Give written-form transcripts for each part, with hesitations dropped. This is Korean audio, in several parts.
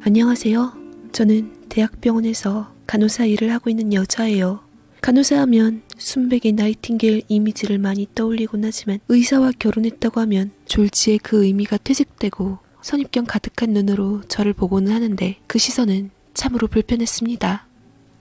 안녕하세요. 저는 대학병원에서 간호사 일을 하고 있는 여자예요. 간호사 하면 순백의 나이팅게일 이미지를 많이 떠올리곤 하지만 의사와 결혼했다고 하면 졸지에 그 의미가 퇴색되고 선입견 가득한 눈으로 저를 보고는 하는데 그 시선은 참으로 불편했습니다.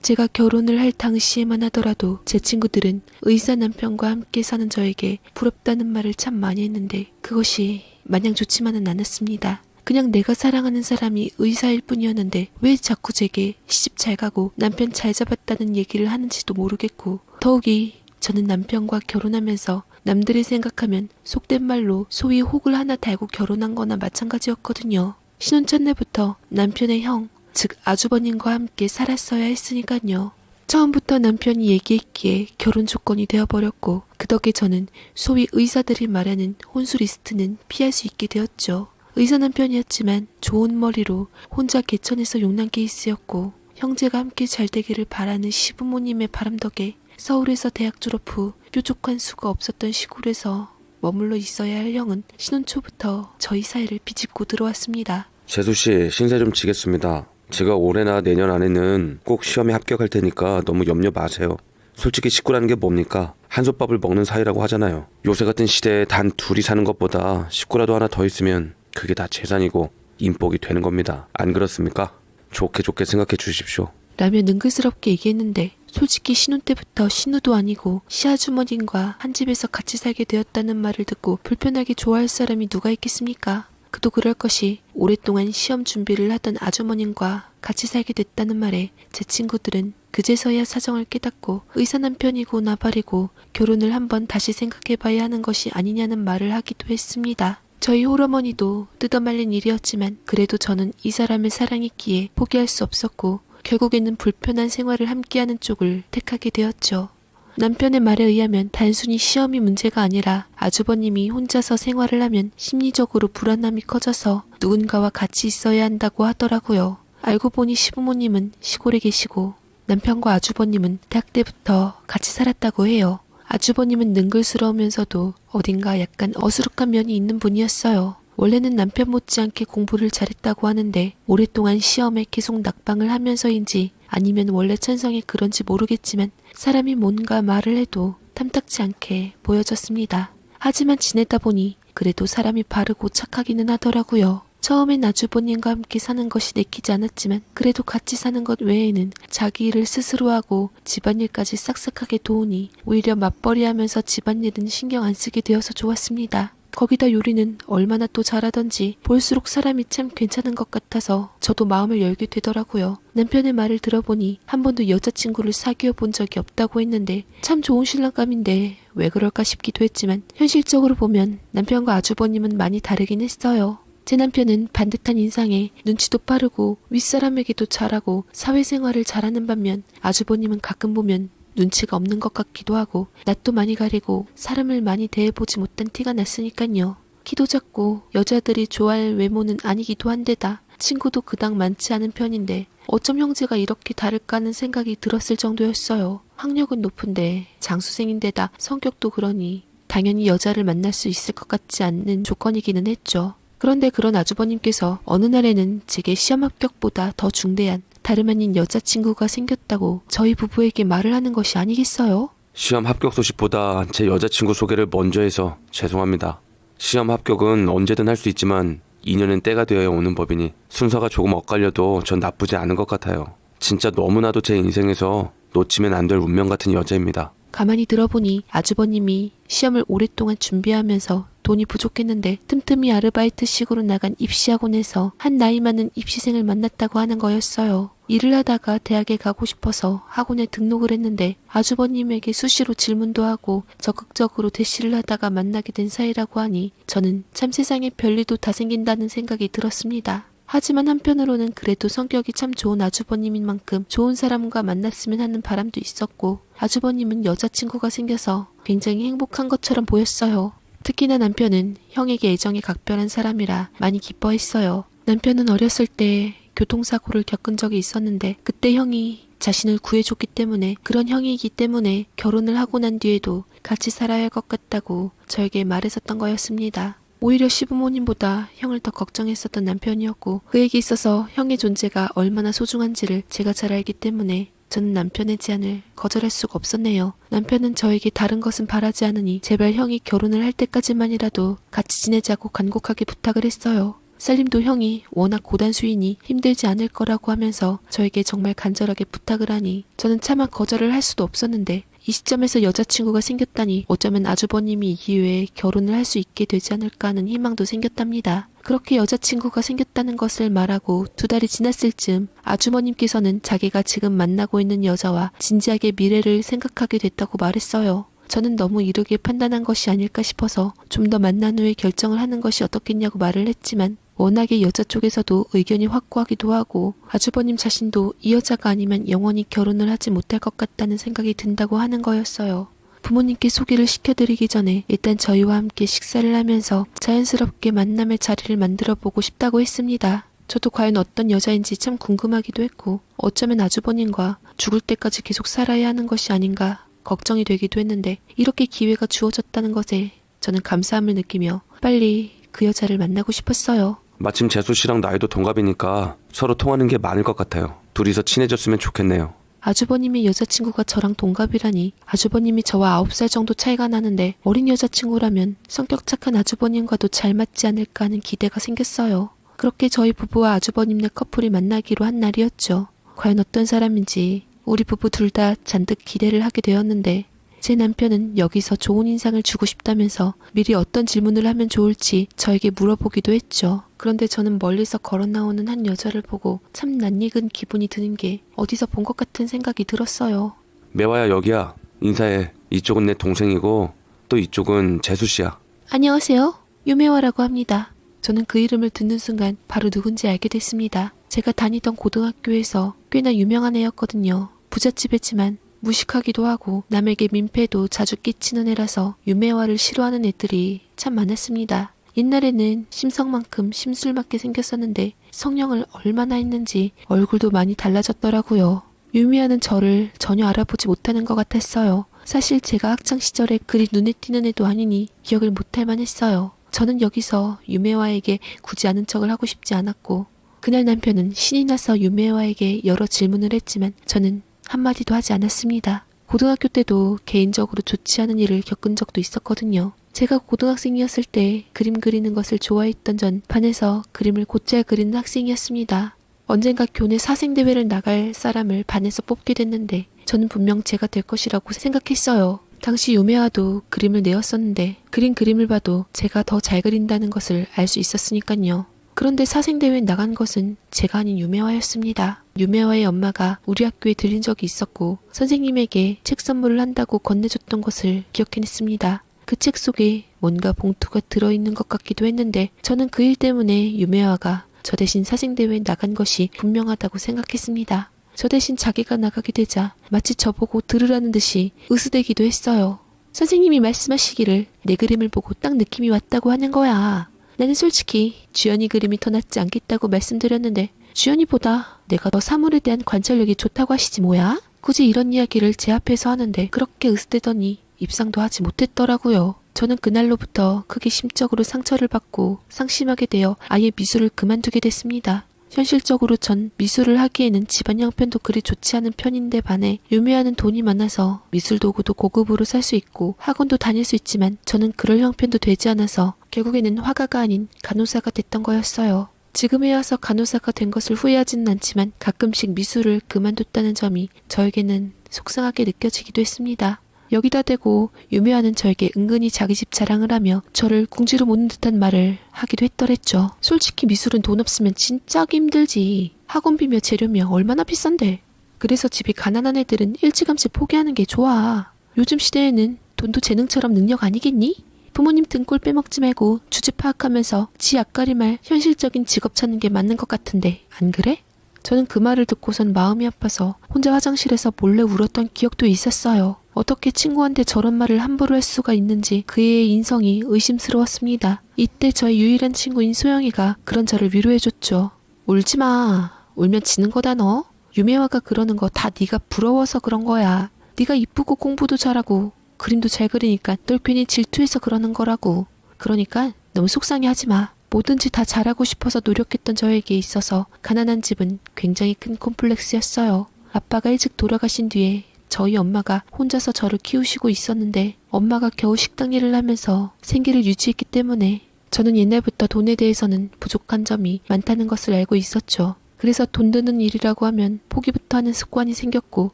제가 결혼을 할 당시에만 하더라도 제 친구들은 의사 남편과 함께 사는 저에게 부럽다는 말을 참 많이 했는데 그것이 마냥 좋지만은 않았습니다. 그냥 내가 사랑하는 사람이 의사일 뿐이었는데 왜 자꾸 제게 시집 잘 가고 남편 잘 잡았다는 얘기를 하는지도 모르겠고, 더욱이 저는 남편과 결혼하면서 남들이 생각하면 속된 말로 소위 혹을 하나 달고 결혼한 거나 마찬가지였거든요. 신혼 첫날부터 남편의 형, 즉 아주버님과 함께 살았어야 했으니까요. 처음부터 남편이 얘기했기에 결혼 조건이 되어버렸고, 그 덕에 저는 소위 의사들이 말하는 혼수 리스트는 피할 수 있게 되었죠. 의사 남편이었지만 좋은 머리로 혼자 개천에서 용난 케이스였고, 형제가 함께 잘 되기를 바라는 시부모님의 바람 덕에 서울에서 대학 졸업 후 뾰족한 수가 없었던 시골에서 머물러 있어야 할 형은 신혼 초부터 저희 사이를 비집고 들어왔습니다. 재수씨, 신세 좀 지겠습니다. 제가 올해나 내년 안에는 꼭 시험에 합격할 테니까 너무 염려 마세요. 솔직히 식구라는 게 뭡니까? 한솥밥을 먹는 사이라고 하잖아요. 요새 같은 시대에 단 둘이 사는 것보다 식구라도 하나 더 있으면 그게 다 재산이고 인복이 되는 겁니다. 안 그렇습니까? 좋게 생각해 주십시오. 라며 능글스럽게 얘기했는데, 솔직히 신혼 때부터 신우도 아니고 시아주머님과 한 집에서 같이 살게 되었다는 말을 듣고 불편하게 좋아할 사람이 누가 있겠습니까? 그도 그럴 것이 오랫동안 시험 준비를 하던 아주머님과 같이 살게 됐다는 말에 제 친구들은 그제서야 사정을 깨닫고 의사 남편이고 나발이고 결혼을 한번 다시 생각해봐야 하는 것이 아니냐는 말을 하기도 했습니다. 저희 홀어머니도 뜯어말린 일이었지만 그래도 저는 이 사람을 사랑했기에 포기할 수 없었고 결국에는 불편한 생활을 함께하는 쪽을 택하게 되었죠. 남편의 말에 의하면 단순히 시험이 문제가 아니라 아주버님이 혼자서 생활을 하면 심리적으로 불안함이 커져서 누군가와 같이 있어야 한다고 하더라고요. 알고 보니 시부모님은 시골에 계시고 남편과 아주버님은 대학 때부터 같이 살았다고 해요. 아주버님은 능글스러우면서도 어딘가 약간 어수룩한 면이 있는 분이었어요. 원래는 남편 못지않게 공부를 잘했다고 하는데 오랫동안 시험에 계속 낙방을 하면서인지 아니면 원래 천성이 그런지 모르겠지만 사람이 뭔가 말을 해도 탐탁지 않게 보여졌습니다. 하지만 지내다 보니 그래도 사람이 바르고 착하기는 하더라고요. 처음엔 아주버님과 함께 사는 것이 내키지 않았지만 그래도 같이 사는 것 외에는 자기 일을 스스로 하고 집안일까지 싹싹하게 도우니 오히려 맞벌이하면서 집안일은 신경 안 쓰게 되어서 좋았습니다. 거기다 요리는 얼마나 또 잘하던지 볼수록 사람이 참 괜찮은 것 같아서 저도 마음을 열게 되더라고요. 남편의 말을 들어보니 한 번도 여자친구를 사귀어 본 적이 없다고 했는데 참 좋은 신랑감인데 왜 그럴까 싶기도 했지만 현실적으로 보면 남편과 아주버님은 많이 다르긴 했어요. 제 남편은 반듯한 인상에 눈치도 빠르고 윗사람에게도 잘하고 사회생활을 잘하는 반면 아주버님은 가끔 보면 눈치가 없는 것 같기도 하고 낯도 많이 가리고 사람을 많이 대해보지 못한 티가 났으니깐요. 키도 작고 여자들이 좋아할 외모는 아니기도 한데다 친구도 그닥 많지 않은 편인데 어쩜 형제가 이렇게 다를까 하는 생각이 들었을 정도였어요. 학력은 높은데 장수생인데다 성격도 그러니 당연히 여자를 만날 수 있을 것 같지 않는 조건이기는 했죠. 그런데 그런 아주버님께서 어느 날에는 제게 시험 합격보다 더 중대한 다름 아닌 여자친구가 생겼다고 저희 부부에게 말을 하는 것이 아니겠어요? 시험 합격 소식보다 제 여자친구 소개를 먼저 해서 죄송합니다. 시험 합격은 언제든 할 수 있지만 인연은 때가 되어야 오는 법이니 순서가 조금 엇갈려도 전 나쁘지 않은 것 같아요. 진짜 너무나도 제 인생에서 놓치면 안 될 운명 같은 여자입니다. 가만히 들어보니 아주버님이 시험을 오랫동안 준비하면서 돈이 부족했는데 틈틈이 아르바이트식으로 나간 입시학원에서 한 나이 많은 입시생을 만났다고 하는 거였어요. 일을 하다가 대학에 가고 싶어서 학원에 등록을 했는데 아주버님에게 수시로 질문도 하고 적극적으로 대시를 하다가 만나게 된 사이라고 하니 저는 참 세상에 별일도 다 생긴다는 생각이 들었습니다. 하지만 한편으로는 그래도 성격이 참 좋은 아주버님인 만큼 좋은 사람과 만났으면 하는 바람도 있었고 아주버님은 여자친구가 생겨서 굉장히 행복한 것처럼 보였어요. 특히나 남편은 형에게 애정이 각별한 사람이라 많이 기뻐했어요. 남편은 어렸을 때 교통사고를 겪은 적이 있었는데 그때 형이 자신을 구해줬기 때문에 그런 형이기 때문에 결혼을 하고 난 뒤에도 같이 살아야 할 것 같다고 저에게 말했었던 거였습니다. 오히려 시부모님보다 형을 더 걱정했었던 남편이었고 그에게 있어서 형의 존재가 얼마나 소중한지를 제가 잘 알기 때문에 저는 남편의 제안을 거절할 수가 없었네요. 남편은 저에게 다른 것은 바라지 않으니 제발 형이 결혼을 할 때까지만이라도 같이 지내자고 간곡하게 부탁을 했어요. 살림도 형이 워낙 고단수이니 힘들지 않을 거라고 하면서 저에게 정말 간절하게 부탁을 하니 저는 차마 거절을 할 수도 없었는데 이 시점에서 여자친구가 생겼다니 어쩌면 아주버님이 이 기회에 결혼을 할 수 있게 되지 않을까 하는 희망도 생겼답니다. 그렇게 여자친구가 생겼다는 것을 말하고 2달이 지났을 즈음 아주머님께서는 자기가 지금 만나고 있는 여자와 진지하게 미래를 생각하게 됐다고 말했어요. 저는 너무 이르게 판단한 것이 아닐까 싶어서 좀 더 만난 후에 결정을 하는 것이 어떻겠냐고 말을 했지만 워낙에 여자 쪽에서도 의견이 확고하기도 하고 아주버님 자신도 이 여자가 아니면 영원히 결혼을 하지 못할 것 같다는 생각이 든다고 하는 거였어요. 부모님께 소개를 시켜드리기 전에 일단 저희와 함께 식사를 하면서 자연스럽게 만남의 자리를 만들어 보고 싶다고 했습니다. 저도 과연 어떤 여자인지 참 궁금하기도 했고 어쩌면 아주버님과 죽을 때까지 계속 살아야 하는 것이 아닌가 걱정이 되기도 했는데 이렇게 기회가 주어졌다는 것에 저는 감사함을 느끼며 빨리 그 여자를 만나고 싶었어요. 마침 재수 씨랑 나이도 동갑이니까 서로 통하는 게 많을 것 같아요. 둘이서 친해졌으면 좋겠네요. 아주버님의 여자친구가 저랑 동갑이라니 아주버님이 저와 9살 정도 차이가 나는데 어린 여자친구라면 성격 착한 아주버님과도 잘 맞지 않을까 하는 기대가 생겼어요. 그렇게 저희 부부와 아주버님네 커플이 만나기로 한 날이었죠. 과연 어떤 사람인지 우리 부부 둘 다 잔뜩 기대를 하게 되었는데 제 남편은 여기서 좋은 인상을 주고 싶다면서 미리 어떤 질문을 하면 좋을지 저에게 물어보기도 했죠. 그런데 저는 멀리서 걸어 나오는 한 여자를 보고 참 낯익은 기분이 드는 게 어디서 본 것 같은 생각이 들었어요. 매화야 여기야. 인사해. 이쪽은 내 동생이고 또 이쪽은 재수 씨야. 안녕하세요. 유매화라고 합니다. 저는 그 이름을 듣는 순간 바로 누군지 알게 됐습니다. 제가 다니던 고등학교에서 꽤나 유명한 애였거든요. 부잣집이지만 무식하기도 하고 남에게 민폐도 자주 끼치는 애라서 유매화를 싫어하는 애들이 참 많았습니다. 옛날에는 심성만큼 심술맞게 생겼었는데 성령을 얼마나 했는지 얼굴도 많이 달라졌더라고요. 유매화는 저를 전혀 알아보지 못하는 것 같았어요. 사실 제가 학창시절에 그리 눈에 띄는 애도 아니니 기억을 못할 만했어요. 저는 여기서 유매화에게 굳이 아는 척을 하고 싶지 않았고 그날 남편은 신이 나서 유매화에게 여러 질문을 했지만 저는 한마디도 하지 않았습니다. 고등학교 때도 개인적으로 좋지 않은 일을 겪은 적도 있었거든요. 제가 고등학생이었을 때 그림 그리는 것을 좋아했던 전 반에서 그림을 곧잘 그리는 학생이었습니다. 언젠가 교내 사생대회를 나갈 사람을 반에서 뽑게 됐는데 저는 분명 제가 될 것이라고 생각했어요. 당시 유매화도 그림을 내었었는데 그린 그림을 봐도 제가 더 잘 그린다는 것을 알 수 있었으니까요. 그런데 사생대회에 나간 것은 제가 아닌 유매화였습니다. 유매화의 엄마가 우리 학교에 들린 적이 있었고 선생님에게 책 선물을 한다고 건네줬던 것을 기억해냈습니다. 그 책 속에 뭔가 봉투가 들어있는 것 같기도 했는데 저는 그 일 때문에 유매화가 저 대신 사생대회에 나간 것이 분명하다고 생각했습니다. 저 대신 자기가 나가게 되자 마치 저보고 들으라는 듯이 으스대기도 했어요. 선생님이 말씀하시기를 내 그림을 보고 딱 느낌이 왔다고 하는 거야. 나는 솔직히 주연이 그림이 더 낫지 않겠다고 말씀드렸는데 주연이보다 내가 더 사물에 대한 관찰력이 좋다고 하시지 뭐야? 굳이 이런 이야기를 제 앞에서 하는데 그렇게 으스대더니 입상도 하지 못했더라고요. 저는 그날로부터 크게 심적으로 상처를 받고 상심하게 되어 아예 미술을 그만두게 됐습니다. 현실적으로 전 미술을 하기에는 집안 형편도 그리 좋지 않은 편인데 반해 유매화는 돈이 많아서 미술 도구도 고급으로 살 수 있고 학원도 다닐 수 있지만 저는 그럴 형편도 되지 않아서 결국에는 화가가 아닌 간호사가 됐던 거였어요. 지금에 와서 간호사가 된 것을 후회하지는 않지만 가끔씩 미술을 그만뒀다는 점이 저에게는 속상하게 느껴지기도 했습니다. 여기다 대고 유매화는 저에게 은근히 자기 집 자랑을 하며 저를 궁지로 모는 듯한 말을 하기도 했더랬죠. 솔직히 미술은 돈 없으면 진짜 하기 힘들지. 학원비며 재료며 얼마나 비싼데. 그래서 집이 가난한 애들은 일찌감치 포기하는 게 좋아. 요즘 시대에는 돈도 재능처럼 능력 아니겠니? 부모님 등골 빼먹지 말고 주제 파악하면서 지 앞가림할 현실적인 직업 찾는 게 맞는 것 같은데 안 그래? 저는 그 말을 듣고선 마음이 아파서 혼자 화장실에서 몰래 울었던 기억도 있었어요. 어떻게 친구한테 저런 말을 함부로 할 수가 있는지 그의 인성이 의심스러웠습니다. 이때 저의 유일한 친구인 소영이가 그런 저를 위로해줬죠. 울지 마. 울면 지는 거다 너. 유매화가 그러는 거 다 네가 부러워서 그런 거야. 네가 이쁘고 공부도 잘하고 그림도 잘 그리니까 널 괜히 질투해서 그러는 거라고. 그러니까 너무 속상해하지 마. 뭐든지 다 잘하고 싶어서 노력했던 저에게 있어서 가난한 집은 굉장히 큰 콤플렉스였어요. 아빠가 일찍 돌아가신 뒤에 저희 엄마가 혼자서 저를 키우시고 있었는데 엄마가 겨우 식당 일을 하면서 생계를 유지했기 때문에 저는 옛날부터 돈에 대해서는 부족한 점이 많다는 것을 알고 있었죠. 그래서 돈 드는 일이라고 하면 포기부터 하는 습관이 생겼고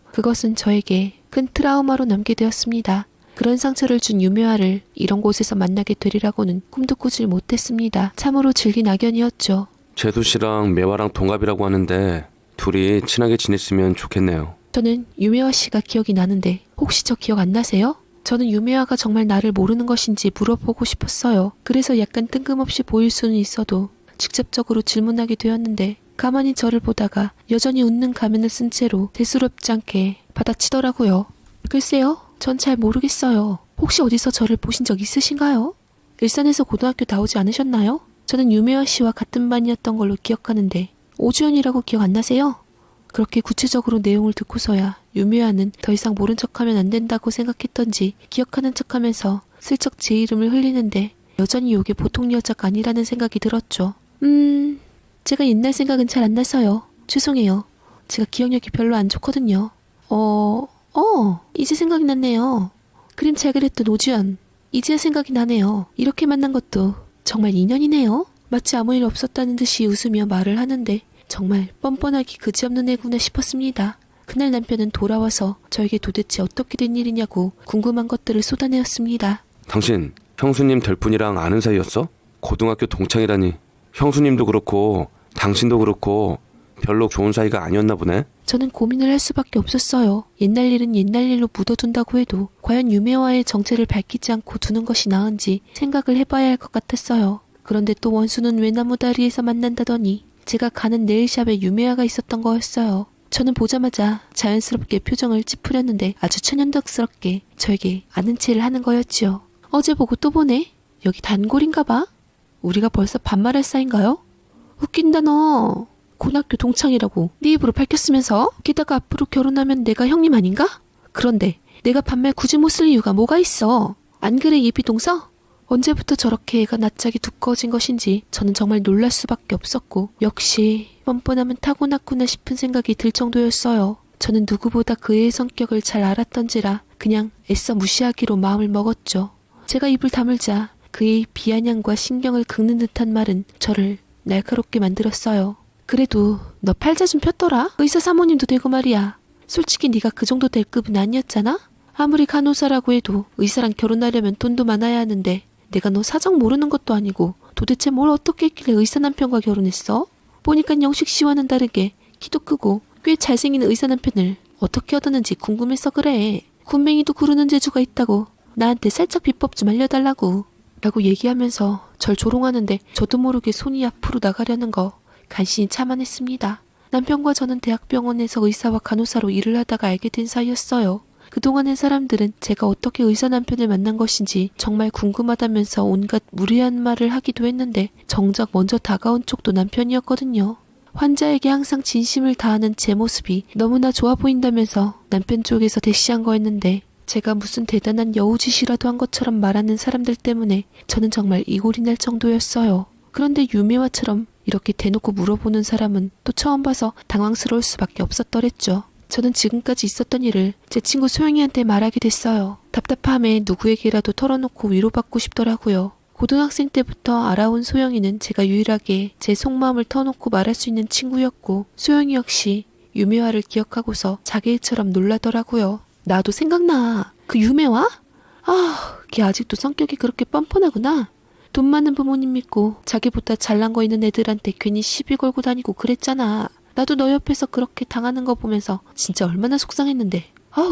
그것은 저에게 큰 트라우마로 남게 되었습니다. 그런 상처를 준 유묘아를 이런 곳에서 만나게 되리라고는 꿈도 꾸질 못했습니다. 참으로 질긴 악연이었죠. 재수 씨랑 매화랑 동갑이라고 하는데 둘이 친하게 지냈으면 좋겠네요. 저는 유매화 씨가 기억이 나는데 혹시 저 기억 안 나세요? 저는 유매화가 정말 나를 모르는 것인지 물어보고 싶었어요. 그래서 약간 뜬금없이 보일 수는 있어도 직접적으로 질문하게 되었는데 가만히 저를 보다가 여전히 웃는 가면을 쓴 채로 대수롭지 않게 받아치더라고요. 글쎄요. 전 잘 모르겠어요. 혹시 어디서 저를 보신 적 있으신가요? 일산에서 고등학교 나오지 않으셨나요? 저는 유매화 씨와 같은 반이었던 걸로 기억하는데 오주연이라고 기억 안 나세요? 그렇게 구체적으로 내용을 듣고서야 유매화는 더 이상 모른 척하면 안 된다고 생각했던지 기억하는 척하면서 슬쩍 제 이름을 흘리는데 여전히 요게 보통 여자가 아니라는 생각이 들었죠. 제가 옛날 생각은 잘 안 나서요. 죄송해요. 제가 기억력이 별로 안 좋거든요. 이제 생각이 났네요. 그림 잘 그렸던 오주연. 이제야 생각이 나네요. 이렇게 만난 것도 정말 인연이네요. 마치 아무 일 없었다는 듯이 웃으며 말을 하는데 정말 뻔뻔하기 그지없는 애구나 싶었습니다. 그날 남편은 돌아와서 저에게 도대체 어떻게 된 일이냐고 궁금한 것들을 쏟아내었습니다. 당신 형수님 델푼이랑 아는 사이였어? 고등학교 동창이라니. 형수님도 그렇고 당신도 그렇고 별로 좋은 사이가 아니었나 보네. 저는 고민을 할 수밖에 없었어요. 옛날 일은 옛날 일로 묻어둔다고 해도 과연 유매화의 정체를 밝히지 않고 두는 것이 나은지 생각을 해봐야 할 것 같았어요. 그런데 또 원수는 외나무다리에서 만난다더니 제가 가는 네일샵에 유매화가 있었던 거였어요. 저는 보자마자 자연스럽게 표정을 찌푸렸는데 아주 천연덕스럽게 저에게 아는 체를 하는 거였지요. 어제 보고 또 보네? 여기 단골인가 봐? 우리가 벌써 반말할 사이인가요? 웃긴다 너. 고등학교 동창이라고 네 입으로 밝혔으면서 게다가 앞으로 결혼하면 내가 형님 아닌가? 그런데 내가 반말 굳이 못 쓸 이유가 뭐가 있어? 안 그래 예비동서? 언제부터 저렇게 애가 낯짝이 두꺼워진 것인지 저는 정말 놀랄 수밖에 없었고 역시 뻔뻔하면 타고났구나 싶은 생각이 들 정도였어요. 저는 누구보다 그 애의 성격을 잘 알았던지라 그냥 애써 무시하기로 마음을 먹었죠. 제가 입을 다물자 그의 비아냥과 신경을 긁는 듯한 말은 저를 날카롭게 만들었어요. 그래도 너 팔자 좀 폈더라? 의사 사모님도 되고 말이야. 솔직히 네가 그 정도 될 급은 아니었잖아? 아무리 간호사라고 해도 의사랑 결혼하려면 돈도 많아야 하는데 내가 너 사정 모르는 것도 아니고 도대체 뭘 어떻게 했길래 의사 남편과 결혼했어? 보니까 영식 씨와는 다르게 키도 크고 꽤 잘생긴 의사 남편을 어떻게 얻었는지 궁금해서 그래. 군뱅이도 구르는 재주가 있다고 나한테 살짝 비법 좀 알려달라고 라고 얘기하면서 절 조롱하는데 저도 모르게 손이 앞으로 나가려는 거 간신히 참아냈습니다. 남편과 저는 대학병원에서 의사와 간호사로 일을 하다가 알게 된 사이였어요. 그동안의 사람들은 제가 어떻게 의사 남편을 만난 것인지 정말 궁금하다면서 온갖 무례한 말을 하기도 했는데 정작 먼저 다가온 쪽도 남편이었거든요. 환자에게 항상 진심을 다하는 제 모습이 너무나 좋아 보인다면서 남편 쪽에서 대시한 거였는데 제가 무슨 대단한 여우짓이라도 한 것처럼 말하는 사람들 때문에 저는 정말 이골이 날 정도였어요. 그런데 유미화처럼 이렇게 대놓고 물어보는 사람은 또 처음 봐서 당황스러울 수밖에 없었더랬죠. 저는 지금까지 있었던 일을 제 친구 소영이한테 말하게 됐어요. 답답함에 누구에게라도 털어놓고 위로받고 싶더라고요. 고등학생 때부터 알아온 소영이는 제가 유일하게 제 속마음을 터놓고 말할 수 있는 친구였고 소영이 역시 유매화를 기억하고서 자기 일처럼 놀라더라고요. 나도 생각나. 그 유매화? 걔 아직도 성격이 그렇게 뻔뻔하구나. 돈 많은 부모님 믿고 자기보다 잘난 거 있는 애들한테 괜히 시비 걸고 다니고 그랬잖아. 나도 너 옆에서 그렇게 당하는 거 보면서 진짜 얼마나 속상했는데.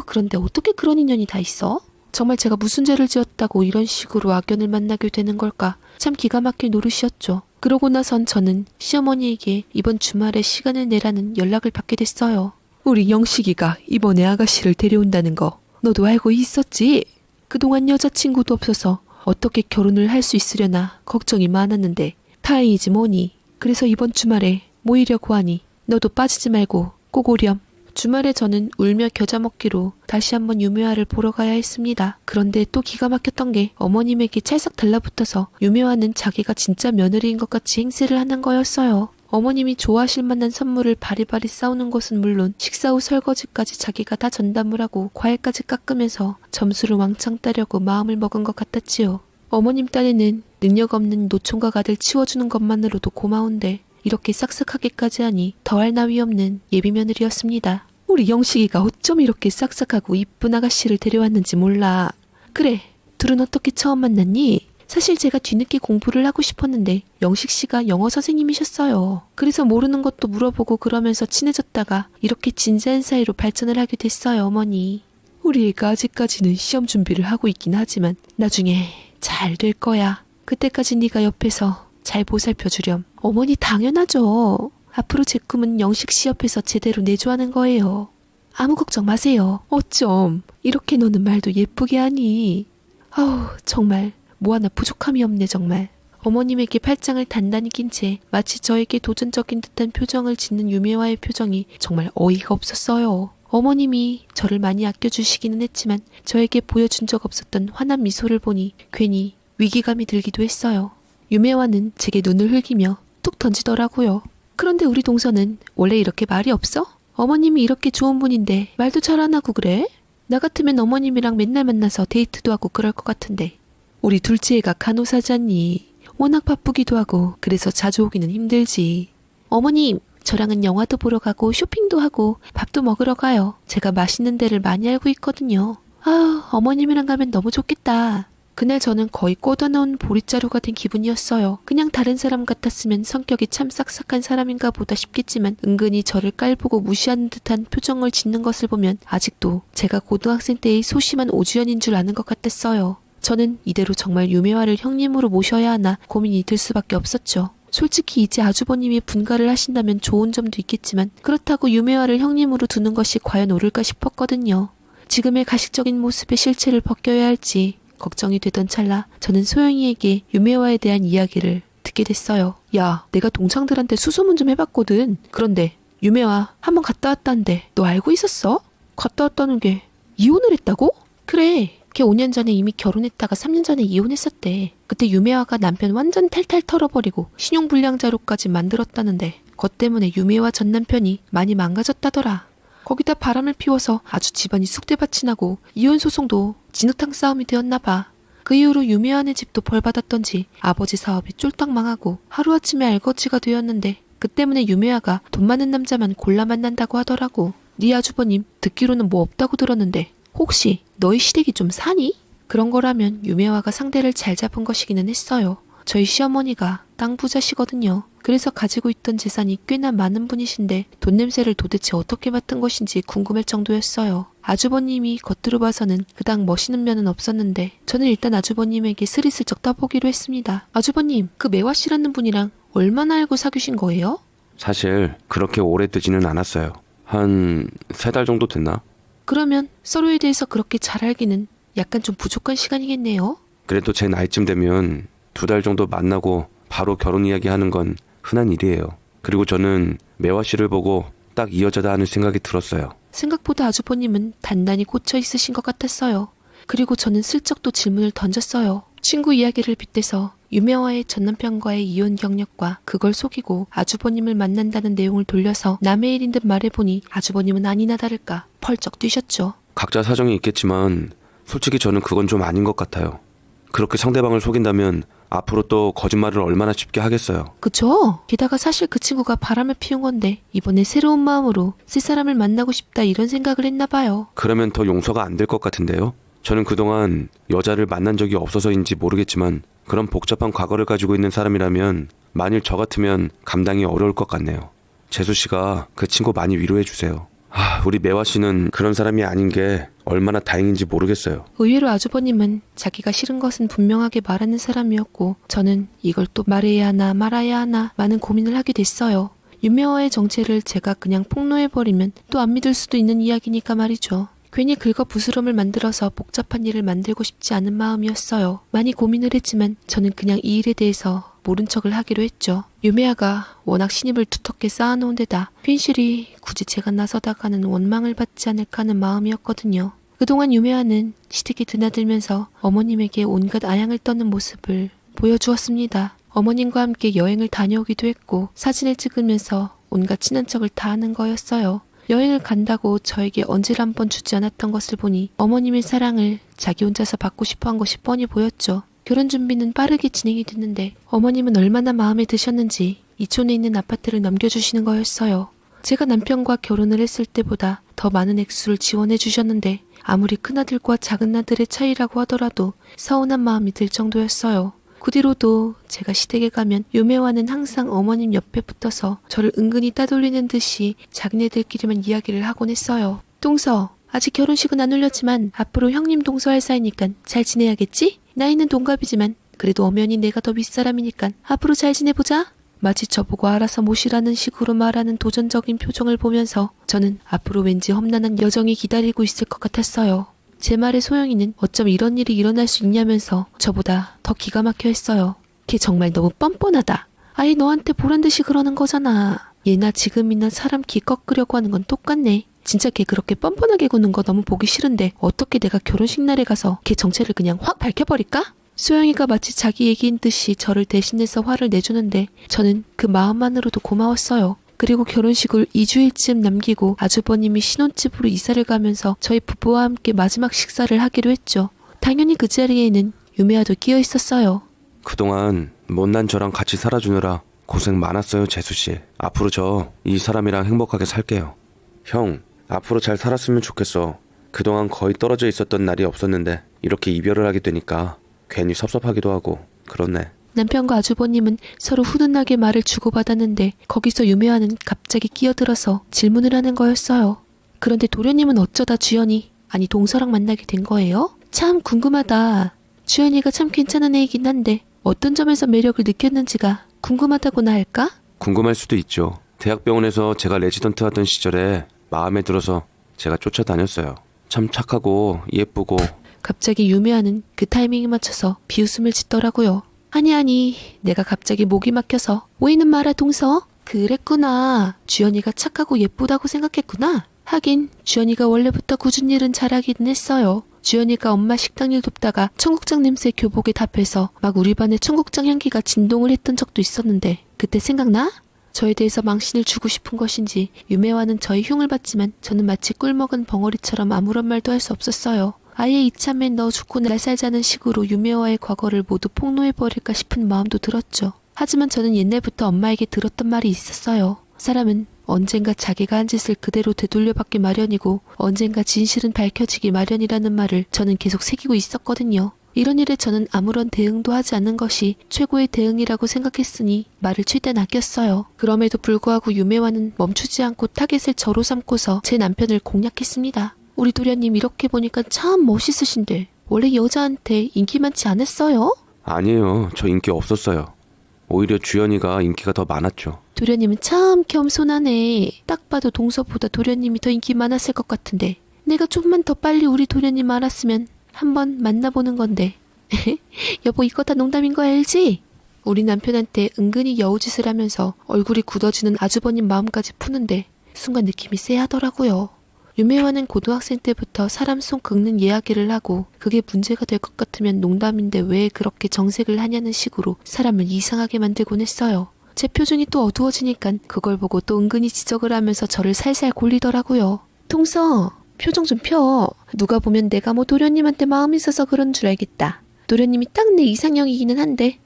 그런데 어떻게 그런 인연이 다 있어? 정말 제가 무슨 죄를 지었다고 이런 식으로 악연을 만나게 되는 걸까? 참 기가 막힐 노릇이었죠. 그러고 나선 저는 시어머니에게 이번 주말에 시간을 내라는 연락을 받게 됐어요. 우리 영식이가 이번에 아가씨를 데려온다는 거 너도 알고 있었지? 그동안 여자친구도 없어서 어떻게 결혼을 할 수 있으려나 걱정이 많았는데 다행이지 뭐니. 그래서 이번 주말에 모이려고 하니 너도 빠지지 말고 꼭 오렴. 주말에 저는 울며 겨자 먹기로 다시 한번 유매화를 보러 가야 했습니다. 그런데 또 기가 막혔던 게 어머님에게 찰싹 달라붙어서 유매화는 자기가 진짜 며느리인 것 같이 행세를 하는 거였어요. 어머님이 좋아하실 만한 선물을 바리바리 싸우는 것은 물론 식사 후 설거지까지 자기가 다 전담을 하고 과일까지 깎으면서 점수를 왕창 따려고 마음을 먹은 것 같았지요. 어머님 딴에는 능력 없는 노총각 아들 치워주는 것만으로도 고마운데 이렇게 싹싹하게까지 하니 더할 나위 없는 예비 며느리였습니다. 우리 영식이가 어쩜 이렇게 싹싹하고 이쁜 아가씨를 데려왔는지 몰라. 그래, 둘은 어떻게 처음 만났니? 사실 제가 뒤늦게 공부를 하고 싶었는데 영식 씨가 영어 선생님이셨어요. 그래서 모르는 것도 물어보고 그러면서 친해졌다가 이렇게 진지한 사이로 발전을 하게 됐어요, 어머니. 우리 애가 아직까지는 시험 준비를 하고 있긴 하지만 나중에 잘 될 거야. 그때까지 네가 옆에서 잘 보살펴주렴. 어머니 당연하죠. 앞으로 제 꿈은 영식 씨 옆에서 제대로 내조하는 거예요. 아무 걱정 마세요. 어쩜 이렇게 노는 말도 예쁘게 하니. 아우 정말 뭐 하나 부족함이 없네 정말. 어머님에게 팔짱을 단단히 낀 채 마치 저에게 도전적인 듯한 표정을 짓는 유매화의 표정이 정말 어이가 없었어요. 어머님이 저를 많이 아껴주시기는 했지만 저에게 보여준 적 없었던 환한 미소를 보니 괜히 위기감이 들기도 했어요. 유매화는 제게 눈을 흘기며 툭 던지더라고요. 그런데 우리 동서는 원래 이렇게 말이 없어? 어머님이 이렇게 좋은 분인데 말도 잘 안 하고 그래? 나 같으면 어머님이랑 맨날 만나서 데이트도 하고 그럴 것 같은데. 우리 둘째 애가 간호사잖니. 워낙 바쁘기도 하고 그래서 자주 오기는 힘들지. 어머님, 저랑은 영화도 보러 가고 쇼핑도 하고 밥도 먹으러 가요. 제가 맛있는 데를 많이 알고 있거든요. 아우, 어머님이랑 가면 너무 좋겠다. 그날 저는 거의 꽂아놓은 보릿자루가 된 기분이었어요. 그냥 다른 사람 같았으면 성격이 참 싹싹한 사람인가 보다 싶겠지만 은근히 저를 깔보고 무시하는 듯한 표정을 짓는 것을 보면 아직도 제가 고등학생 때의 소심한 오주연인 줄 아는 것 같았어요. 저는 이대로 정말 유매화를 형님으로 모셔야 하나 고민이 들 수밖에 없었죠. 솔직히 이제 아주버님이 분가를 하신다면 좋은 점도 있겠지만 그렇다고 유매화를 형님으로 두는 것이 과연 옳을까 싶었거든요. 지금의 가식적인 모습의 실체를 벗겨야 할지 걱정이 되던 찰나 저는 소영이에게 유매화에 대한 이야기를 듣게 됐어요. 야, 내가 동창들한테 수소문 좀 해봤거든. 그런데 유매화 한번 갔다 왔다는데 너 알고 있었어? 갔다 왔다는 게 이혼을 했다고? 그래. 걔 5년 전에 이미 결혼했다가 3년 전에 이혼했었대. 그때 유매화가 남편 완전 탈탈 털어버리고 신용불량자료까지 만들었다는데 그것 때문에 유매화 전 남편이 많이 망가졌다더라. 거기다 바람을 피워서 아주 집안이 쑥대밭이 나고 이혼 소송도 진흙탕 싸움이 되었나봐. 그 이후로 유매화네 집도 벌받았던지 아버지 사업이 쫄딱 망하고 하루아침에 알거지가 되었는데 그 때문에 유매화가 돈 많은 남자만 골라 만난다고 하더라고. 네 아주버님 듣기로는 뭐 없다고 들었는데 혹시 너희 시댁이 좀 사니? 그런 거라면 유매화가 상대를 잘 잡은 것이기는 했어요. 저희 시어머니가 땅 부자시거든요. 그래서 가지고 있던 재산이 꽤나 많은 분이신데 돈 냄새를 도대체 어떻게 맡은 것인지 궁금할 정도였어요. 아주버님이 겉으로 봐서는 그닥 멋있는 면은 없었는데 저는 일단 아주버님에게 스리슬쩍 떠보기로 했습니다. 아주버님, 그 매화씨라는 분이랑 얼마나 알고 사귀신 거예요? 사실 그렇게 오래 되지는 않았어요. 한 3달 정도 됐나? 그러면 서로에 대해서 그렇게 잘 알기는 약간 좀 부족한 시간이겠네요. 그래도 제 나이쯤 되면 2달 정도 만나고 바로 결혼 이야기 하는 건 흔한 일이에요. 그리고 저는 매화 씨를 보고 딱 이 여자다 하는 생각이 들었어요. 생각보다 아주버님은 단단히 꽂혀 있으신 것 같았어요. 그리고 저는 슬쩍 또 질문을 던졌어요. 친구 이야기를 빗대서 유매화의 전남편과의 이혼 경력과 그걸 속이고 아주버님을 만난다는 내용을 돌려서 남의 일인 듯 말해보니 아주버님은 아니나 다를까 펄쩍 뛰셨죠. 각자 사정이 있겠지만 솔직히 저는 그건 좀 아닌 것 같아요. 그렇게 상대방을 속인다면 앞으로 또 거짓말을 얼마나 쉽게 하겠어요. 그쵸? 게다가 사실 그 친구가 바람을 피운 건데 이번에 새로운 마음으로 새 사람을 만나고 싶다 이런 생각을 했나 봐요. 그러면 더 용서가 안 될 것 같은데요? 저는 그동안 여자를 만난 적이 없어서인지 모르겠지만 그런 복잡한 과거를 가지고 있는 사람이라면 만일 저 같으면 감당이 어려울 것 같네요. 재수 씨가 그 친구 많이 위로해 주세요. 우리 매화 씨는 그런 사람이 아닌 게 얼마나 다행인지 모르겠어요. 의외로 아주버님은 자기가 싫은 것은 분명하게 말하는 사람이었고 저는 이걸 또 말해야 하나 말아야 하나 많은 고민을 하게 됐어요. 유매화의 정체를 제가 그냥 폭로해버리면 또 안 믿을 수도 있는 이야기니까 말이죠. 괜히 긁어부스럼을 만들어서 복잡한 일을 만들고 싶지 않은 마음이었어요. 많이 고민을 했지만 저는 그냥 이 일에 대해서 모른 척을 하기로 했죠. 유메아가 워낙 신입을 두텁게 쌓아놓은 데다 핀실이 굳이 제가 나서다가는 원망을 받지 않을까 하는 마음이었거든요. 그동안 유메아는 시댁이 드나들면서 어머님에게 온갖 아양을 떠는 모습을 보여주었습니다. 어머님과 함께 여행을 다녀오기도 했고 사진을 찍으면서 온갖 친한 척을 다 하는 거였어요. 여행을 간다고 저에게 언질 한 번 주지 않았던 것을 보니 어머님의 사랑을 자기 혼자서 받고 싶어한 것이 뻔히 보였죠. 결혼 준비는 빠르게 진행이 됐는데 어머님은 얼마나 마음에 드셨는지 이촌에 있는 아파트를 넘겨주시는 거였어요. 제가 남편과 결혼을 했을 때보다 더 많은 액수를 지원해 주셨는데 아무리 큰아들과 작은아들의 차이라고 하더라도 서운한 마음이 들 정도였어요. 그 뒤로도 제가 시댁에 가면 유메와는 항상 어머님 옆에 붙어서 저를 은근히 따돌리는 듯이 자기네들끼리만 이야기를 하곤 했어요. 동서, 아직 결혼식은 안 올렸지만 앞으로 형님 동서 할 사이니까 잘 지내야겠지? 나이는 동갑이지만 그래도 엄연히 내가 더 윗사람이니까 앞으로 잘 지내보자. 마치 저보고 알아서 모시라는 식으로 말하는 도전적인 표정을 보면서 저는 앞으로 왠지 험난한 여정이 기다리고 있을 것 같았어요. 제 말에 소영이는 어쩜 이런 일이 일어날 수 있냐면서 저보다 더 기가 막혀 했어요. 걔 정말 너무 뻔뻔하다. 아예 너한테 보란듯이 그러는 거잖아. 얘나 지금이나 사람 기 꺾으려고 하는 건 똑같네. 진짜 걔 그렇게 뻔뻔하게 구는 거 너무 보기 싫은데 어떻게 내가 결혼식 날에 가서 걔 정체를 그냥 확 밝혀버릴까? 소영이가 마치 자기 얘기인 듯이 저를 대신해서 화를 내주는데 저는 그 마음만으로도 고마웠어요. 그리고 결혼식을 2주일쯤 남기고 아주버님이 신혼집으로 이사를 가면서 저희 부부와 함께 마지막 식사를 하기로 했죠. 당연히 그 자리에는 유메아도 끼어 있었어요. 그동안 못난 저랑 같이 살아주느라 고생 많았어요, 재수씨. 앞으로 저 이 사람이랑 행복하게 살게요. 형, 앞으로 잘 살았으면 좋겠어. 그동안 거의 떨어져 있었던 날이 없었는데 이렇게 이별을 하게 되니까 괜히 섭섭하기도 하고 그렇네. 남편과 아주버님은 서로 훈훈하게 말을 주고받았는데 거기서 유메아는 갑자기 끼어들어서 질문을 하는 거였어요. 그런데 도련님은 어쩌다 주연이, 아니 동서랑 만나게 된 거예요? 참 궁금하다. 주연이가 참 괜찮은 애이긴 한데 어떤 점에서 매력을 느꼈는지가 궁금하다고나 할까? 궁금할 수도 있죠. 대학병원에서 제가 레지던트 하던 시절에 마음에 들어서 제가 쫓아다녔어요. 참 착하고 예쁘고. 갑자기 유메아는 그 타이밍에 맞춰서 비웃음을 짓더라고요. 아니 내가 갑자기 목이 막혀서 오이는 마라 동서? 그랬구나. 주연이가 착하고 예쁘다고 생각했구나. 하긴 주연이가 원래부터 굳은 일은 잘하긴 했어요. 주연이가 엄마 식당일 돕다가 청국장 냄새 교복에 답해서 막 우리 반에 청국장 향기가 진동을 했던 적도 있었는데 그때 생각나? 저에 대해서 망신을 주고 싶은 것인지 유메와는 저의 흉을 봤지만 저는 마치 꿀먹은 벙어리처럼 아무런 말도 할 수 없었어요. 아예 이참에 너 죽고 날 살자는 식으로 유메와의 과거를 모두 폭로해버릴까 싶은 마음도 들었죠. 하지만 저는 옛날부터 엄마에게 들었던 말이 있었어요. 사람은 언젠가 자기가 한 짓을 그대로 되돌려받기 마련이고 언젠가 진실은 밝혀지기 마련이라는 말을 저는 계속 새기고 있었거든요. 이런 일에 저는 아무런 대응도 하지 않는 것이 최고의 대응이라고 생각했으니 말을 최대한 아꼈어요. 그럼에도 불구하고 유메와는 멈추지 않고 타겟을 저로 삼고서 제 남편을 공략했습니다. 우리 도련님 이렇게 보니까 참 멋있으신데 원래 여자한테 인기 많지 않았어요? 아니에요. 저 인기 없었어요. 오히려 주연이가 인기가 더 많았죠. 도련님은 참 겸손하네. 딱 봐도 동서보다 도련님이 더 인기 많았을 것 같은데 내가 좀만 더 빨리 우리 도련님 알았으면 한번 만나보는 건데. 여보 이거 다 농담인 거 알지? 우리 남편한테 은근히 여우짓을 하면서 얼굴이 굳어지는 아주버님 마음까지 푸는데 순간 느낌이 쎄하더라고요. 유메와는 고등학생 때부터 사람 손 긁는 이야기를 하고 그게 문제가 될 것 같으면 농담인데 왜 그렇게 정색을 하냐는 식으로 사람을 이상하게 만들곤 했어요. 제 표정이 또 어두워지니까 그걸 보고 또 은근히 지적을 하면서 저를 살살 골리더라고요. 동서 표정 좀 펴. 누가 보면 내가 뭐 도련님한테 마음이 있어서 그런 줄 알겠다. 도련님이 딱 내 이상형이기는 한데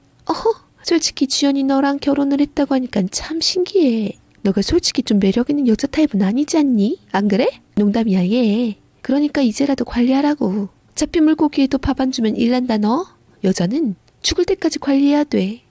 솔직히 주연이 너랑 결혼을 했다고 하니까 참 신기해. 너가 솔직히 좀 매력 있는 여자 타입은 아니지 않니? 안 그래? 농담이야 얘. 그러니까 이제라도 관리하라고. 잡힌 물고기에도 밥 안 주면 일난다 너. 여자는 죽을 때까지 관리해야 돼.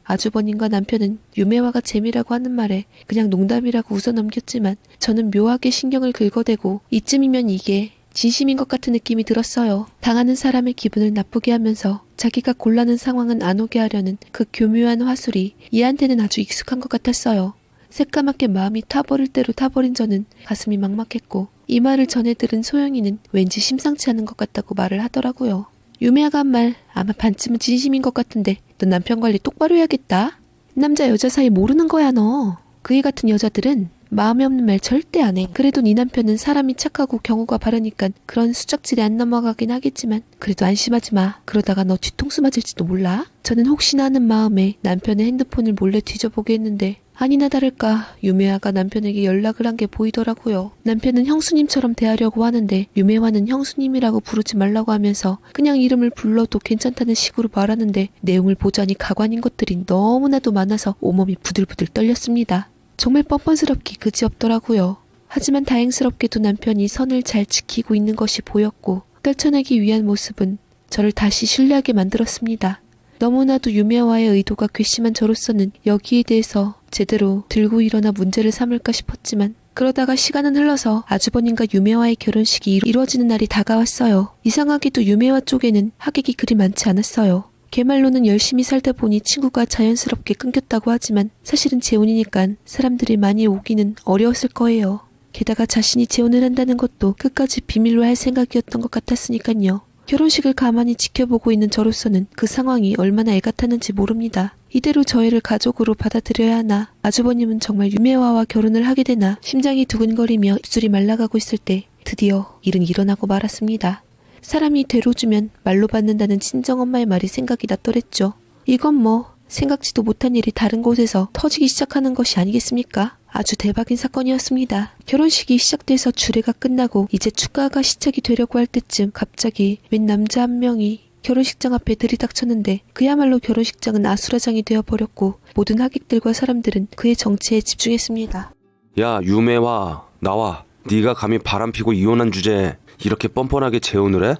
아주버님과 남편은 유메와가 재미라고 하는 말에 그냥 농담이라고 웃어 넘겼지만 저는 묘하게 신경을 긁어대고 이쯤이면 이게 진심인 것 같은 느낌이 들었어요. 당하는 사람의 기분을 나쁘게 하면서 자기가 곤란한 상황은 안 오게 하려는 그 교묘한 화술이 얘한테는 아주 익숙한 것 같았어요. 새까맣게 마음이 타버릴 대로 타버린 저는 가슴이 막막했고 이 말을 전해 들은 소영이는 왠지 심상치 않은 것 같다고 말을 하더라고요. 유메아가 한 말 아마 반쯤은 진심인 것 같은데 너 남편 관리 똑바로 해야겠다. 남자 여자 사이 모르는 거야 너. 그이 같은 여자들은 마음에 없는 말 절대 안 해. 그래도 네 남편은 사람이 착하고 경우가 바르니까 그런 수작질이 안 넘어가긴 하겠지만 그래도 안심하지 마. 그러다가 너 뒤통수 맞을지도 몰라. 저는 혹시나 하는 마음에 남편의 핸드폰을 몰래 뒤져보게 했는데 아니나 다를까 유매화가 남편에게 연락을 한 게 보이더라고요. 남편은 형수님처럼 대하려고 하는데 유매화는 형수님이라고 부르지 말라고 하면서 그냥 이름을 불러도 괜찮다는 식으로 말하는데 내용을 보자니 가관인 것들이 너무나도 많아서 온몸이 부들부들 떨렸습니다. 정말 뻔뻔스럽기 그지없더라고요. 하지만 다행스럽게도 남편이 선을 잘 지키고 있는 것이 보였고 떨쳐내기 위한 모습은 저를 다시 신뢰하게 만들었습니다. 너무나도 유매화의 의도가 괘씸한 저로서는 여기에 대해서 제대로 들고 일어나 문제를 삼을까 싶었지만 그러다가 시간은 흘러서 아주버님과 유매화의 결혼식이 이루어지는 날이 다가왔어요. 이상하게도 유매화 쪽에는 하객이 그리 많지 않았어요. 걔말로는 열심히 살다 보니 친구가 자연스럽게 끊겼다고 하지만 사실은 재혼이니까 사람들이 많이 오기는 어려웠을 거예요. 게다가 자신이 재혼을 한다는 것도 끝까지 비밀로 할 생각이었던 것 같았으니까요. 결혼식을 가만히 지켜보고 있는 저로서는 그 상황이 얼마나 애같았는지 모릅니다. 이대로 저 애를 가족으로 받아들여야 하나. 아주버님은 정말 유매화와 결혼을 하게 되나 심장이 두근거리며 입술이 말라가고 있을 때 드디어 일은 일어나고 말았습니다. 사람이 되로주면 말로 받는다는 친정엄마의 말이 생각이 났더랬죠. 이건 뭐 생각지도 못한 일이 다른 곳에서 터지기 시작하는 것이 아니겠습니까? 아주 대박인 사건이었습니다. 결혼식이 시작돼서 주례가 끝나고 이제 축가가 시작이 되려고 할 때쯤 갑자기 웬 남자 한 명이 결혼식장 앞에 들이닥쳤는데 그야말로 결혼식장은 아수라장이 되어버렸고 모든 하객들과 사람들은 그의 정체에 집중했습니다. 야 유매화 나와. 네가 감히 바람피고 이혼한 주제에 이렇게 뻔뻔하게 재혼을 해?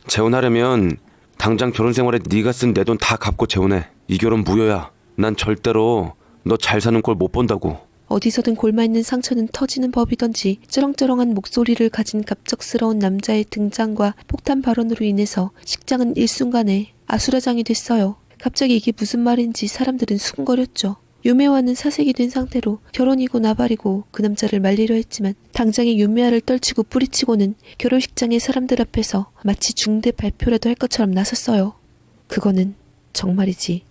재혼하려면 당장 결혼 생활에 네가 쓴 내 돈 다 갚고 재혼해. 이 결혼 무효야. 난 절대로 너 잘 사는 꼴 못 본다고. 어디서든 골마있는 상처는 터지는 법이던지 쩌렁쩌렁한 목소리를 가진 갑작스러운 남자의 등장과 폭탄 발언으로 인해서 식장은 일순간에 아수라장이 됐어요. 갑자기 이게 무슨 말인지 사람들은 수군거렸죠. 유매화는 사색이 된 상태로 결혼이고 나발이고 그 남자를 말리려 했지만 당장에 유매화를 떨치고 뿌리치고는 결혼식장의 사람들 앞에서 마치 중대 발표라도 할 것처럼 나섰어요. 그거는 정말이지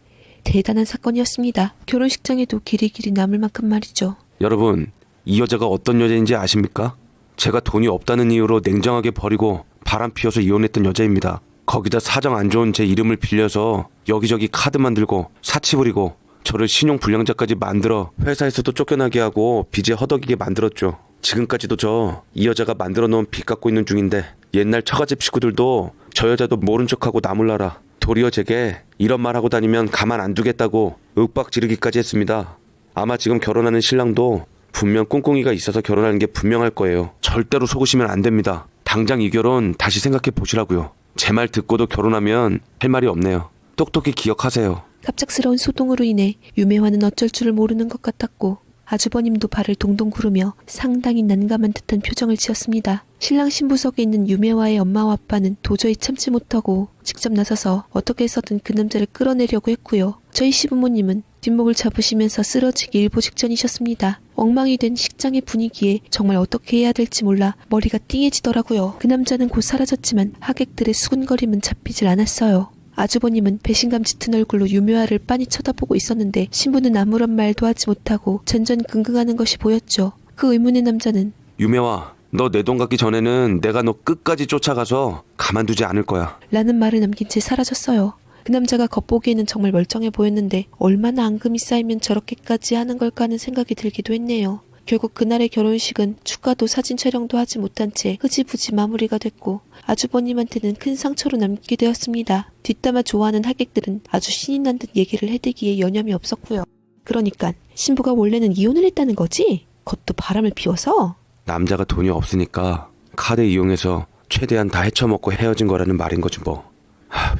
대단한 사건이었습니다. 결혼식장에도 길이 남을 만큼 말이죠. 여러분 이 여자가 어떤 여자인지 아십니까? 제가 돈이 없다는 이유로 냉정하게 버리고 바람 피워서 이혼했던 여자입니다. 거기다 사정 안 좋은 제 이름을 빌려서 여기저기 카드 만들고 사치 부리고 저를 신용불량자까지 만들어 회사에서도 쫓겨나게 하고 빚에 허덕이게 만들었죠. 지금까지도 저 이 여자가 만들어 놓은 빚 갚고 있는 중인데 옛날 처가집 식구들도 저 여자도 모른 척하고 나몰라라 도리어 제게 이런 말 하고 다니면 가만 안 두겠다고 윽박 지르기까지 했습니다. 아마 지금 결혼하는 신랑도 분명 꿍꿍이가 있어서 결혼하는 게 분명할 거예요. 절대로 속으시면 안 됩니다. 당장 이 결혼 다시 생각해 보시라고요. 제 말 듣고도 결혼하면 할 말이 없네요. 똑똑히 기억하세요. 갑작스러운 소동으로 인해 유매화는 어쩔 줄을 모르는 것 같았고 아주버님도 발을 동동 구르며 상당히 난감한 듯한 표정을 지었습니다. 신랑 신부석에 있는 유매화의 엄마와 아빠는 도저히 참지 못하고 직접 나서서 어떻게 해서든 그 남자를 끌어내려고 했고요. 저희 시부모님은 뒷목을 잡으시면서 쓰러지기 일보 직전이셨습니다. 엉망이 된 식장의 분위기에 정말 어떻게 해야 될지 몰라 머리가 띵해지더라고요. 그 남자는 곧 사라졌지만 하객들의 수군거림은 잡히질 않았어요. 아주버님은 배신감 짙은 얼굴로 유매화를 빤히 쳐다보고 있었는데 신부는 아무런 말도 하지 못하고 전전긍긍하는 것이 보였죠. 그 의문의 남자는 유매화 너 내 돈 갖기 전에는 내가 너 끝까지 쫓아가서 가만두지 않을 거야 라는 말을 남긴 채 사라졌어요. 그 남자가 겉보기에는 정말 멀쩡해 보였는데 얼마나 앙금이 쌓이면 저렇게까지 하는 걸까 하는 생각이 들기도 했네요. 결국 그날의 결혼식은 축가도 사진 촬영도 하지 못한 채 흐지부지 마무리가 됐고 아주버님한테는 큰 상처로 남게 되었습니다. 뒷담화 좋아하는 하객들은 아주 신이 난 듯 얘기를 해대기에 여념이 없었고요. 그러니까 신부가 원래는 이혼을 했다는 거지? 그것도 바람을 피워서? 남자가 돈이 없으니까 카드 이용해서 최대한 다 헤쳐먹고 헤어진 거라는 말인 거지 뭐.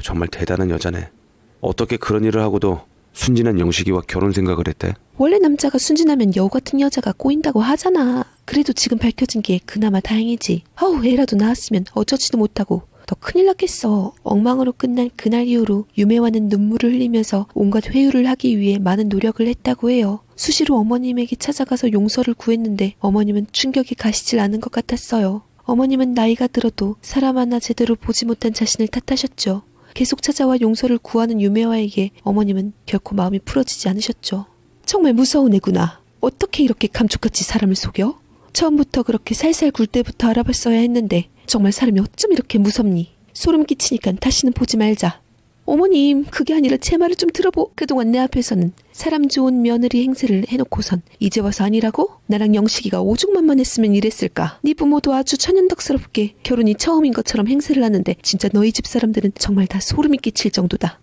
정말 대단한 여자네. 어떻게 그런 일을 하고도 순진한 영식이와 결혼 생각을 했대? 원래 남자가 순진하면 여우 같은 여자가 꼬인다고 하잖아. 그래도 지금 밝혀진 게 그나마 다행이지. 애라도 낳았으면 어쩌지도 못하고 더 큰일 났겠어. 엉망으로 끝난 그날 이후로 유매화는 눈물을 흘리면서 온갖 회유를 하기 위해 많은 노력을 했다고 해요. 수시로 어머님에게 찾아가서 용서를 구했는데 어머님은 충격이 가시질 않은 것 같았어요. 어머님은 나이가 들어도 사람 하나 제대로 보지 못한 자신을 탓하셨죠. 계속 찾아와 용서를 구하는 유매화에게 어머님은 결코 마음이 풀어지지 않으셨죠. 정말 무서운 애구나. 어떻게 이렇게 감쪽같이 사람을 속여? 처음부터 그렇게 살살 굴 때부터 알아봤어야 했는데 정말 사람이 어쩜 이렇게 무섭니? 소름 끼치니까 다시는 보지 말자. 어머님, 그게 아니라 제 말을 좀 들어보. 그동안 내 앞에서는 사람 좋은 며느리 행세를 해놓고선 이제 와서 아니라고? 나랑 영식이가 오죽만만했으면 이랬을까? 네 부모도 아주 천연덕스럽게 결혼이 처음인 것처럼 행세를 하는데 진짜 너희 집 사람들은 정말 다 소름이 끼칠 정도다.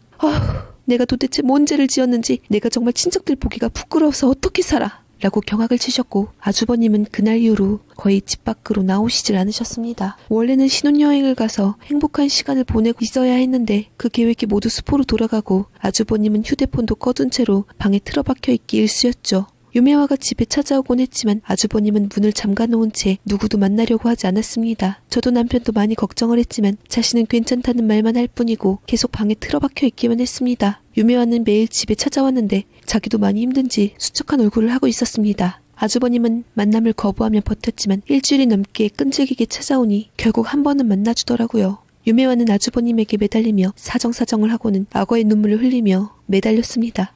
내가 도대체 뭔 죄를 지었는지 내가 정말 친척들 보기가 부끄러워서 어떻게 살아? 라고 경악을 치셨고 아주버님은 그날 이후로 거의 집 밖으로 나오시질 않으셨습니다. 원래는 신혼여행을 가서 행복한 시간을 보내고 있어야 했는데 그 계획이 모두 수포로 돌아가고 아주버님은 휴대폰도 꺼둔 채로 방에 틀어박혀 있기 일쑤였죠. 유매화가 집에 찾아오곤 했지만 아주버님은 문을 잠가놓은 채 누구도 만나려고 하지 않았습니다. 저도 남편도 많이 걱정을 했지만 자신은 괜찮다는 말만 할 뿐이고 계속 방에 틀어박혀 있기만 했습니다. 유매화는 매일 집에 찾아왔는데 자기도 많이 힘든지 수척한 얼굴을 하고 있었습니다. 아주버님은 만남을 거부하며 버텼지만 일주일이 넘게 끈질기게 찾아오니 결국 한 번은 만나주더라고요. 유매화는 아주버님에게 매달리며 사정사정을 하고는 악어의 눈물을 흘리며 매달렸습니다.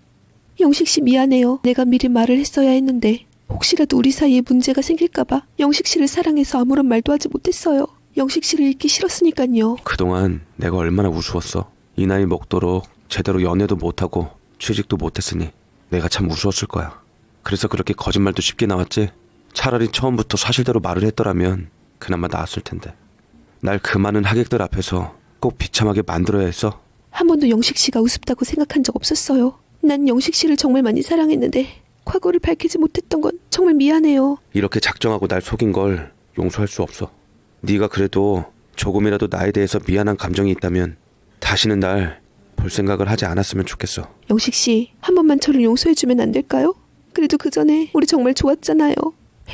영식씨 미안해요. 내가 미리 말을 했어야 했는데 혹시라도 우리 사이에 문제가 생길까봐 영식씨를 사랑해서 아무런 말도 하지 못했어요. 영식씨를 잃기 싫었으니까요. 그동안 내가 얼마나 우스웠어. 이 나이 먹도록 제대로 연애도 못하고 취직도 못했으니 내가 참 우스웠을 거야. 그래서 그렇게 거짓말도 쉽게 나왔지. 차라리 처음부터 사실대로 말을 했더라면 그나마 나았을 텐데. 날 그 많은 하객들 앞에서 꼭 비참하게 만들어야 했어. 한 번도 영식씨가 우습다고 생각한 적 없었어요. 난 영식씨를 정말 많이 사랑했는데 과거를 밝히지 못했던 건 정말 미안해요. 이렇게 작정하고 날 속인 걸 용서할 수 없어. 네가 그래도 조금이라도 나에 대해서 미안한 감정이 있다면 다시는 날 볼 생각을 하지 않았으면 좋겠어. 영식씨, 한 번만 저를 용서해주면 안 될까요? 그래도 그 전에 우리 정말 좋았잖아요.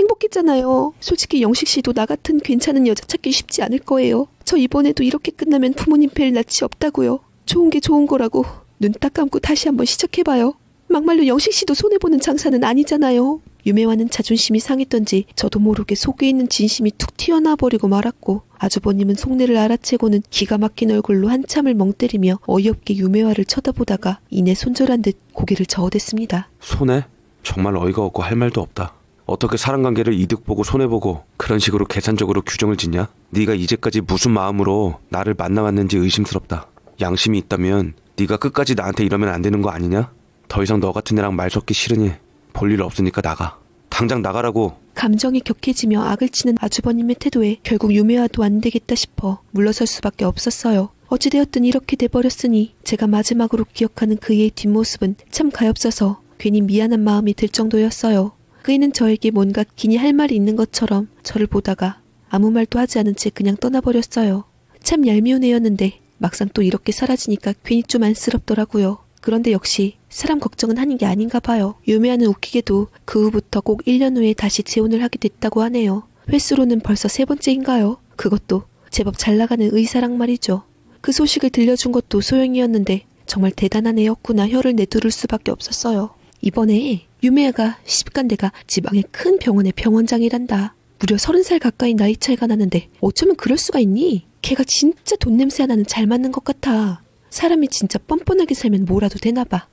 행복했잖아요. 솔직히 영식씨도 나 같은 괜찮은 여자 찾기 쉽지 않을 거예요. 저 이번에도 이렇게 끝나면 부모님 뵐 낯이 없다고요. 좋은 게 좋은 거라고 눈 딱 감고 다시 한번 시작해봐요. 막말로 영식씨도 손해보는 장사는 아니잖아요. 유매화는 자존심이 상했던지 저도 모르게 속에 있는 진심이 툭 튀어나와버리고 말았고 아주버님은 속내를 알아채고는 기가 막힌 얼굴로 한참을 멍 때리며 어이없게 유매화를 쳐다보다가 이내 손절한 듯 고개를 저어댔습니다. 손해? 정말 어이가 없고 할 말도 없다. 어떻게 사람관계를 이득 보고 손해보고 그런 식으로 계산적으로 규정을 짓냐? 네가 이제까지 무슨 마음으로 나를 만나왔는지 의심스럽다. 양심이 있다면 네가 끝까지 나한테 이러면 안 되는 거 아니냐? 더 이상 너 같은 애랑 말 섞기 싫으니 볼 일 없으니까 나가. 당장 나가라고. 감정이 격해지며 악을 치는 아주버님의 태도에 결국 유매화도 안 되겠다 싶어 물러설 수밖에 없었어요. 어찌되었든 이렇게 돼버렸으니 제가 마지막으로 기억하는 그의 뒷모습은 참 가엾어서 괜히 미안한 마음이 들 정도였어요. 그이는 저에게 뭔가 기니 할 말이 있는 것처럼 저를 보다가 아무 말도 하지 않은 채 그냥 떠나버렸어요. 참 얄미운 애였는데 막상 또 이렇게 사라지니까 괜히 좀 안쓰럽더라고요. 그런데 역시 사람 걱정은 하는 게 아닌가 봐요. 유매화는 웃기게도 그 후부터 꼭 1년 후에 다시 재혼을 하게 됐다고 하네요. 횟수로는 벌써 3번째인가요? 그것도 제법 잘 나가는 의사랑 말이죠. 그 소식을 들려준 것도 소영이었는데 정말 대단한 애였구나 혀를 내두를 수밖에 없었어요. 이번에 유매화가 시집간 데가 지방의 큰 병원의 병원장이란다. 무려 30살 가까이 나이 차이가 나는데 어쩌면 그럴 수가 있니? 걔가 진짜 돈 냄새 하나는 잘 맞는 것 같아. 사람이 진짜 뻔뻔하게 살면 뭐라도 되나봐.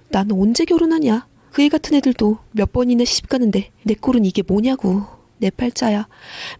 나는 언제 결혼하냐? 그 애 같은 애들도 몇 번이나 시집 가는데 내 꼴은 이게 뭐냐고. 내 팔자야.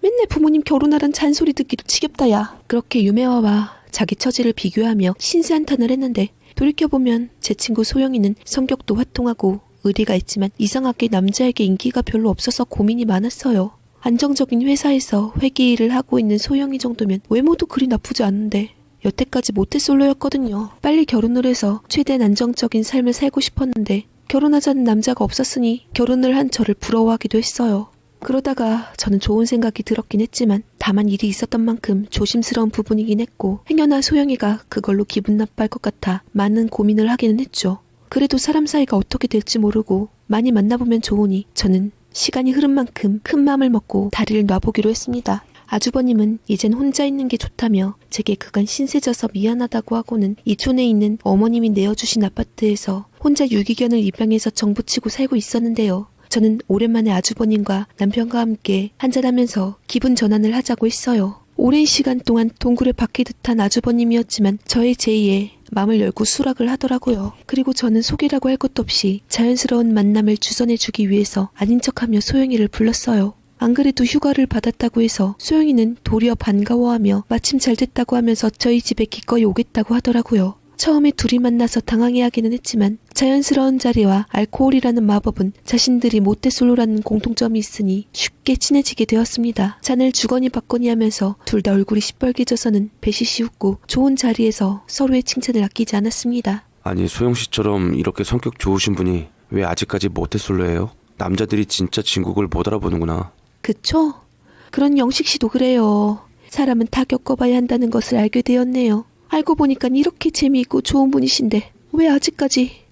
맨날 부모님 결혼하란 잔소리 듣기도 지겹다 야. 그렇게 유매화와 자기 처지를 비교하며 신세한탄을 했는데 돌이켜보면 제 친구 소영이는 성격도 화통하고 의리가 있지만 이상하게 남자에게 인기가 별로 없어서 고민이 많았어요. 안정적인 회사에서 회계 일을 하고 있는 소영이 정도면 외모도 그리 나쁘지 않은데 여태까지 모태솔로였거든요. 빨리 결혼을 해서 최대한 안정적인 삶을 살고 싶었는데 결혼하자는 남자가 없었으니 결혼을 한 저를 부러워하기도 했어요. 그러다가 저는 좋은 생각이 들었긴 했지만 다만 일이 있었던 만큼 조심스러운 부분이긴 했고 행여나 소영이가 그걸로 기분 나빠할 것 같아 많은 고민을 하기는 했죠. 그래도 사람 사이가 어떻게 될지 모르고 많이 만나보면 좋으니 저는 시간이 흐른 만큼 큰 마음을 먹고 다리를 놔보기로 했습니다. 아주버님은 이젠 혼자 있는 게 좋다며 제게 그간 신세져서 미안하다고 하고는 이촌에 있는 어머님이 내어주신 아파트에서 혼자 유기견을 입양해서 정부치고 살고 있었는데요. 저는 오랜만에 아주버님과 남편과 함께 한잔하면서 기분 전환을 하자고 했어요. 오랜 시간 동안 동굴에 박힌 듯한 아주버님이었지만 저의 제의에 마음을 열고 수락을 하더라고요. 그리고 저는 속이라고 할 것도 없이 자연스러운 만남을 주선해주기 위해서 아닌 척하며 소영이를 불렀어요. 안 그래도 휴가를 받았다고 해서 소영이는 도리어 반가워하며 마침 잘 됐다고 하면서 저희 집에 기꺼이 오겠다고 하더라고요. 처음에 둘이 만나서 당황해하기는 했지만 자연스러운 자리와 알코올이라는 마법은 자신들이 모태솔로라는 공통점이 있으니 쉽게 친해지게 되었습니다. 잔을 주거니 받거니 하면서 둘 다 얼굴이 시뻘개져서는 배시시 웃고 좋은 자리에서 서로의 칭찬을 아끼지 않았습니다. 아니 소영씨처럼 이렇게 성격 좋으신 분이 왜 아직까지 모태솔로예요? 남자들이 진짜 진국을 못 알아보는구나. 그쵸? 그런 영식씨도 그래요. 사람은 다 겪어봐야 한다는 것을 알게 되었네요. 알고 보니까 이렇게 재미있고 좋은 분이신데 왜 아직까지...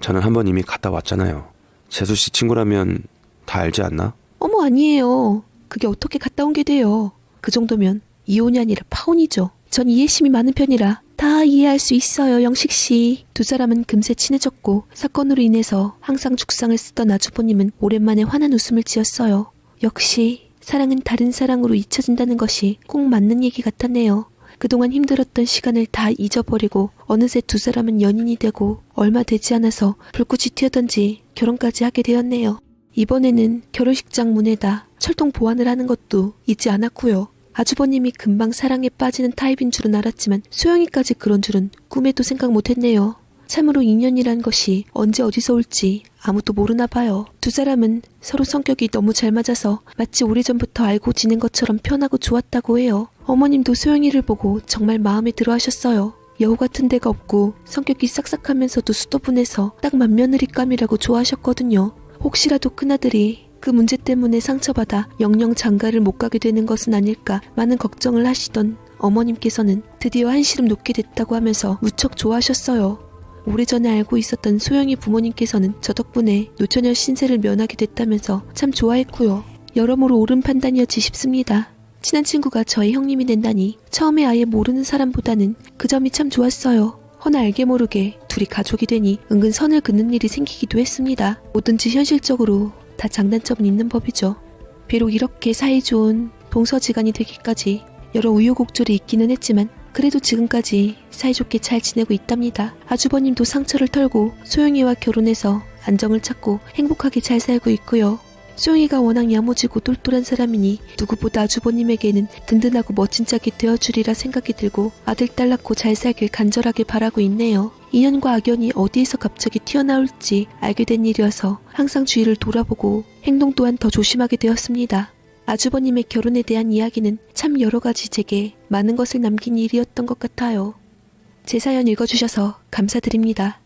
저는 한 번 이미 갔다 왔잖아요. 재수씨 친구라면 다 알지 않나? 어머 아니에요. 그게 어떻게 갔다 온 게 돼요. 그 정도면 이혼이 아니라 파혼이죠. 전 이해심이 많은 편이라 다 이해할 수 있어요, 영식씨. 두 사람은 금세 친해졌고 사건으로 인해서 항상 죽상을 쓰던 아주버님은 오랜만에 환한 웃음을 지었어요. 역시 사랑은 다른 사랑으로 잊혀진다는 것이 꼭 맞는 얘기 같았네요. 그동안 힘들었던 시간을 다 잊어버리고 어느새 두 사람은 연인이 되고 얼마 되지 않아서 불꽃이 튀었던지 결혼까지 하게 되었네요. 이번에는 결혼식장 문에다 철통 보완을 하는 것도 잊지 않았고요. 아주버님이 금방 사랑에 빠지는 타입인 줄은 알았지만 소영이까지 그런 줄은 꿈에도 생각 못했네요. 참으로 인연이란 것이 언제 어디서 올지 아무도 모르나 봐요. 두 사람은 서로 성격이 너무 잘 맞아서 마치 오래전부터 알고 지낸 것처럼 편하고 좋았다고 해요. 어머님도 소영이를 보고 정말 마음에 들어 하셨어요. 여우 같은 데가 없고 성격이 싹싹하면서도 수더분해서 딱 맏며느리감이라고 좋아하셨거든요. 혹시라도 큰아들이 그 문제 때문에 상처받아 영영 장가를 못 가게 되는 것은 아닐까 많은 걱정을 하시던 어머님께서는 드디어 한시름 놓게 됐다고 하면서 무척 좋아하셨어요. 오래전에 알고 있었던 소영이 부모님께서는 저 덕분에 노처녀 신세를 면하게 됐다면서 참 좋아했고요. 여러모로 옳은 판단이었지 싶습니다. 친한 친구가 저의 형님이 된다니 처음에 아예 모르는 사람보다는 그 점이 참 좋았어요. 허나 알게 모르게 둘이 가족이 되니 은근 선을 긋는 일이 생기기도 했습니다. 뭐든지 현실적으로 다 장단점은 있는 법이죠. 비록 이렇게 사이좋은 동서지간이 되기까지 여러 우여곡절이 있기는 했지만 그래도 지금까지 사이좋게 잘 지내고 있답니다. 아주버님도 상처를 털고 소영이와 결혼해서 안정을 찾고 행복하게 잘 살고 있고요. 소영이가 워낙 야무지고 똘똘한 사람이니 누구보다 아주버님에게는 든든하고 멋진 짝이 되어주리라 생각이 들고 아들 딸 낳고 잘 살길 간절하게 바라고 있네요. 인연과 악연이 어디에서 갑자기 튀어나올지 알게 된 일이어서 항상 주위를 돌아보고 행동 또한 더 조심하게 되었습니다. 아주버님의 결혼에 대한 이야기는 참 여러 가지 제게 많은 것을 남긴 일이었던 것 같아요. 제 사연 읽어주셔서 감사드립니다.